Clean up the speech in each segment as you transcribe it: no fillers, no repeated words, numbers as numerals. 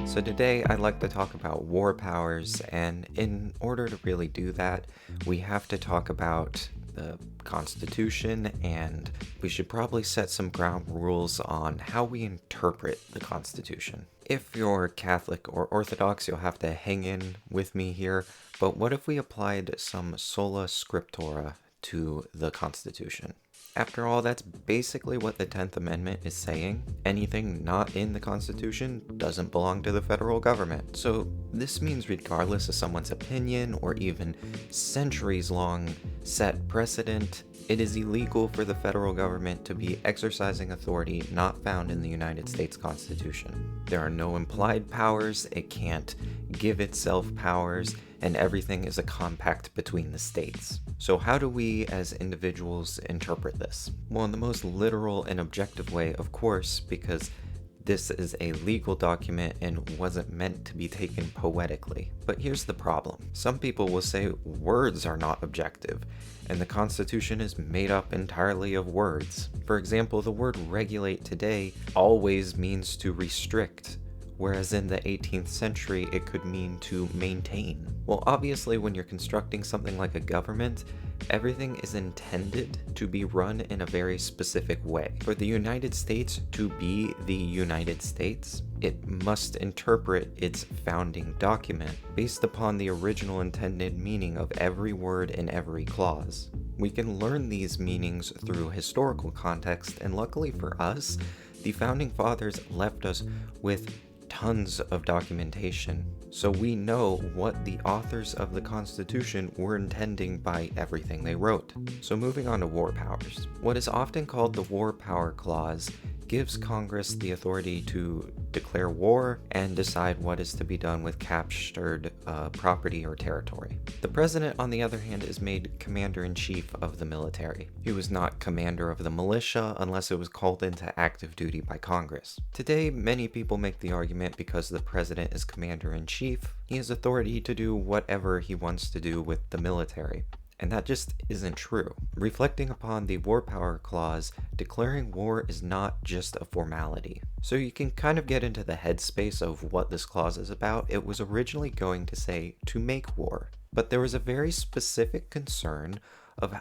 So today I'd like to talk about war powers, and in order to really do that, we have to talk about the Constitution, and we should probably set some ground rules on how we interpret the Constitution. If you're Catholic or Orthodox, you'll have to hang in with me here, but what if we applied some sola scriptura to the Constitution? After all, that's basically what the 10th Amendment is saying. Anything not in the Constitution doesn't belong to the federal government. So this means regardless of someone's opinion or even centuries-long set precedent, it is illegal for the federal government to be exercising authority not found in the United States Constitution. There are no implied powers, it can't give itself powers, and everything is a compact between the states. So how do we as individuals interpret this? Well, in the most literal and objective way, of course, because this is a legal document and wasn't meant to be taken poetically. But here's the problem. Some people will say words are not objective, and the Constitution is made up entirely of words. For example, the word regulate today always means to restrict, whereas in the 18th century it could mean to maintain. Well, obviously when you're constructing something like a government, everything is intended to be run in a very specific way. For the United States to be the United States, it must interpret its founding document based upon the original intended meaning of every word in every clause. We can learn these meanings through historical context, and luckily for us, the founding fathers left us with tons of documentation, so we know what the authors of the Constitution were intending by everything they wrote. So moving on to war powers. What is often called the War Power Clause gives Congress the authority to declare war and decide what is to be done with captured property or territory. The president, on the other hand, is made commander-in-chief of the military. He was not commander of the militia unless it was called into active duty by Congress. Today, many people make the argument because the president is commander-in-chief, he has authority to do whatever he wants to do with the military. And that just isn't true. Reflecting upon the War Power Clause, declaring war is not just a formality. So you can kind of get into the headspace of what this clause is about. It was originally going to say to make war, but there was a very specific concern of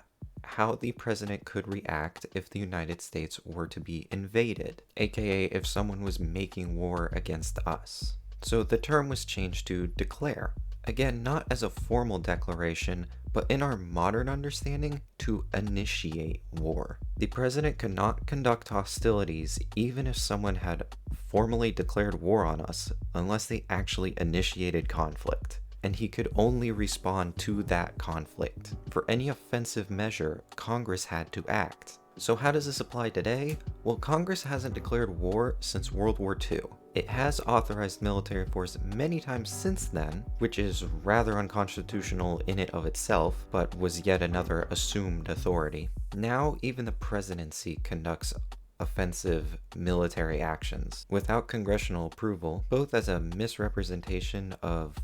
how the president could react if the United States were to be invaded, aka if someone was making war against us. So the term was changed to declare. Again, not as a formal declaration, but in our modern understanding, to initiate war. The president could not conduct hostilities even if someone had formally declared war on us, unless they actually initiated conflict. And he could only respond to that conflict. For any offensive measure, Congress had to act. So how does this apply today? Well, Congress hasn't declared war since World War II. It has authorized military force many times since then, which is rather unconstitutional in and of itself, but was yet another assumed authority. Now, even the presidency conducts offensive military actions without congressional approval, both as a misrepresentation of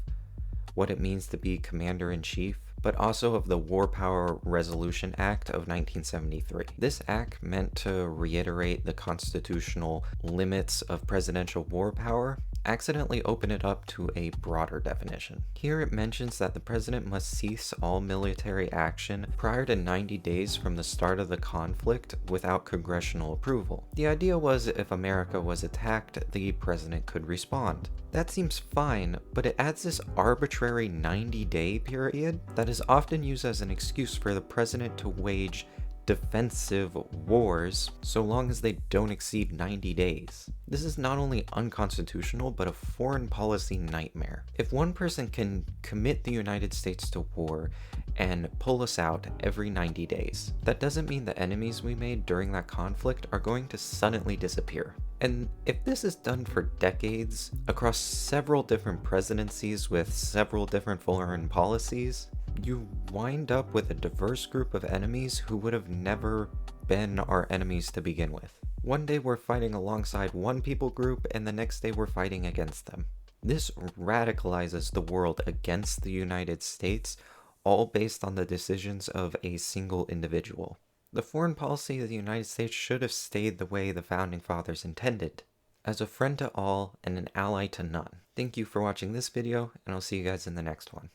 what it means to be commander-in-chief, but also of the War Power Resolution Act of 1973. This act meant to reiterate the constitutional limits of presidential war power, accidentally open it up to a broader definition. Here it mentions that the president must cease all military action prior to 90 days from the start of the conflict without congressional approval. The idea was if America was attacked, the president could respond. That seems fine, but it adds this arbitrary 90-day period that is often used as an excuse for the president to wage defensive wars so long as they don't exceed 90 days. This is not only unconstitutional, but a foreign policy nightmare. If one person can commit the United States to war and pull us out every 90 days, that doesn't mean the enemies we made during that conflict are going to suddenly disappear. And if this is done for decades, across several different presidencies with several different foreign policies, you wind up with a diverse group of enemies who would have never been our enemies to begin with. One day we're fighting alongside one people group, and the next day we're fighting against them. This radicalizes the world against the United States, all based on the decisions of a single individual. The foreign policy of the United States should have stayed the way the Founding Fathers intended, as a friend to all and an ally to none. Thank you for watching this video, and I'll see you guys in the next one.